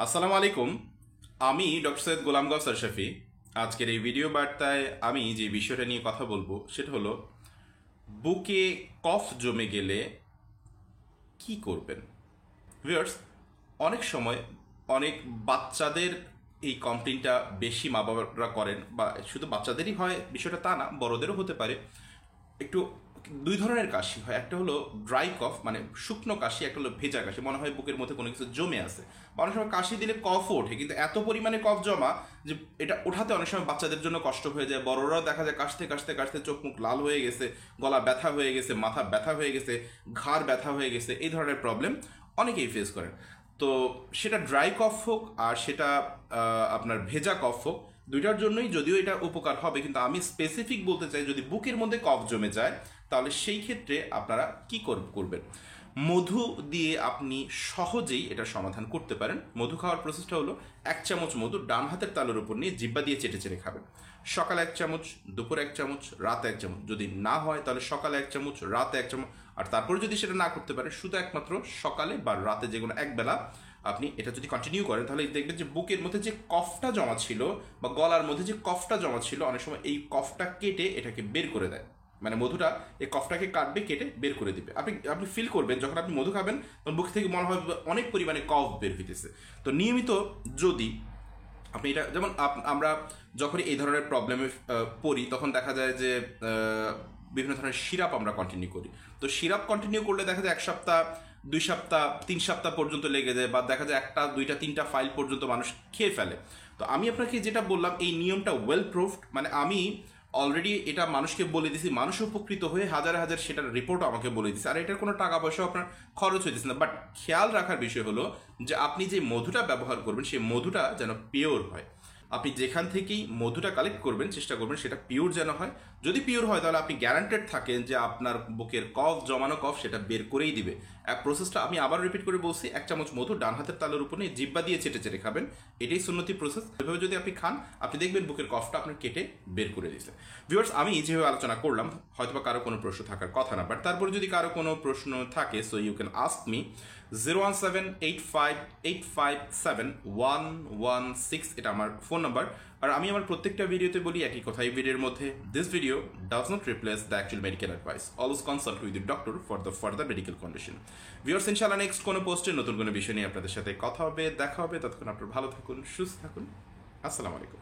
আসসালামু আলাইকুম। আমি ডক্টর সৈয়দ গোলাম গফর শফি। আজকের এই ভিডিও বার্তায় আমি যে বিষয়টা নিয়ে কথা বলবো সেটা হলো বুকে কফ জমে গেলে কি করবেন। ভিউয়ার্স, অনেক সময় অনেক বাচ্চাদের এই কমপ্লেনটা বেশি মা বাবারা করেন, বা শুধু বাচ্চাদেরই হয় বিষয়টা তা না, বড়দেরও হতে পারে। একটু দুই ধরনের কাশি হয়, একটা হলো ড্রাই কফ মানে শুকনো কাশি, একটা হলো ভেজা কাশি, মনে হয় বুকের মধ্যে কোনো কিছু জমে আছে। বা অনেক সময় কাশি দিলে কফও ওঠে, কিন্তু এত পরিমাণে কফ জমা যে এটা ওঠাতে অনেক সময় বাচ্চাদের জন্য কষ্ট হয়ে যায়। বড়রাও দেখা যায় কাশতে কাশতে কাশতে চোখ মুখ লাল হয়ে গেছে, গলা ব্যথা হয়ে গেছে, মাথা ব্যথা হয়ে গেছে, ঘাড় ব্যথা হয়ে গেছে, এই ধরনের প্রবলেম অনেকেই ফেস করেন। তো সেটা ড্রাই কফ হোক আর সেটা আপনার ভেজা কফ হোক, দুইটার জন্যই যদিও এটা উপকার হবে, কিন্তু আমি স্পেসিফিক বলতে চাই যদি বুকের মধ্যে কফ জমে যায় তাহলে সেই ক্ষেত্রে আপনারা কি করবেন। মধু দিয়ে আপনি সহজেই এটা সমাধান করতে পারেন। মধু খাওয়ার প্রসেসটা হলো 1 চামচ মধু ডান হাতের তালুর উপর নিয়ে জিহ্বা দিয়ে চেটে চেটে খাবেন। সকালে 1 চামচ, দুপুরে 1 চামচ, রাতে 1 চামচ। যদি না হয় তাহলে সকালে 1 চামচ, রাতে 1 চামচ। আর তারপরে যদি সেটা না করতে পারে, শুধু একমাত্র সকালে বা রাতে যে কোনো একবেলা আপনি এটা যদি কন্টিনিউ করেন তাহলে দেখবেন যে বুকের মধ্যে যে কফটা জমা ছিল বা গলার মধ্যে যে কফটা জমা ছিল, অনেক সময় এই কফটা কেটে এটাকে বের করে দেয়। মানে মধুটা এই কফটাকে কাটবে, কেটে বের করে দিবে। আপনি আপনি ফিল করবেন যখন আপনি মধু খাবেন তখন বুক থেকে মনে হয় অনেক পরিমাণে কফ বের হইতেছে। তো নিয়মিত যদি আপনি এটা, যেমন আমরা যখনই এই ধরনের প্রবলেমে পড়ি তখন দেখা যায় যে বিভিন্ন ধরনের সিরাপ আমরা কন্টিনিউ করি। তো সিরাপ কন্টিনিউ করলে দেখা যায় 1 সপ্তাহ, 2 সপ্তাহ, 3 সপ্তাহ পর্যন্ত লেগে যায়, বা দেখা যায় 1টা 2টা 3টা ফাইল পর্যন্ত মানুষ খেয়ে ফেলে। তো আমি আপনাকে যেটা বললাম এই নিয়মটা ওয়েল প্রুফড, মানে আমি অলরেডি এটা মানুষকে বলে দিছি, মানুষ উপকৃত হয়ে হাজার হাজার সেটার রিপোর্ট আমাকে বলে দিচ্ছে। আর এটার কোনো টাকা পয়সা আপনার খরচ হইতেছে না। বাট খেয়াল রাখার বিষয় হলো যে আপনি যে মধুটা ব্যবহার করবেন সেই মধুটা যেন পিওর হয়। আপনি যেখান থেকেই মধুটা কালেক্ট করবেন চেষ্টা করবেন সেটা পিওর যেন হয়। যদি পিওর হয় তাহলে আপনি গ্যারান্টেড থাকেন যে আপনার বুকের কফ, জমানো কফ সেটা বের করেই দিবে। এক প্রসেসটা আমি আবার রিপিট করে বলছি, 1 চামচ মধু ডান হাতের তালুর উপর নিয়ে জিহ্বা দিয়ে চেটে চেটে খাবেন। এটাই সুন্নতি প্রসেস। এভাবে যদি আপনি খান আপনি দেখবেন বুকের কফটা আপনার কেটে বের করে দিয়েছে। ভিউয়ার্স, আমি যেভাবে আলোচনা করলাম হয়তোবা কারো কোনো প্রশ্ন থাকার কথা না, বাট তারপরে যদি কারো কোনো প্রশ্ন থাকে so you can ask me. 01785871116 এটা আমার ফোন নাম্বার। আর আমি আমার প্রত্যেকটা ভিডিওতে বলি একই কথা এই ভিডিওর মধ্যে, this video does not replace the actual medical advice, always consult with the doctor for the further medical condition. Viewers, ইনশাআল্লাহ নেক্সট কোনো পোস্টে নতুন কোনো বিষয় নিয়ে আপনাদের সাথে কথা হবে, দেখা হবে। ততক্ষণ আপনারা ভালো থাকুন, সুস্থ থাকুন। আসসালামু আলাইকুম।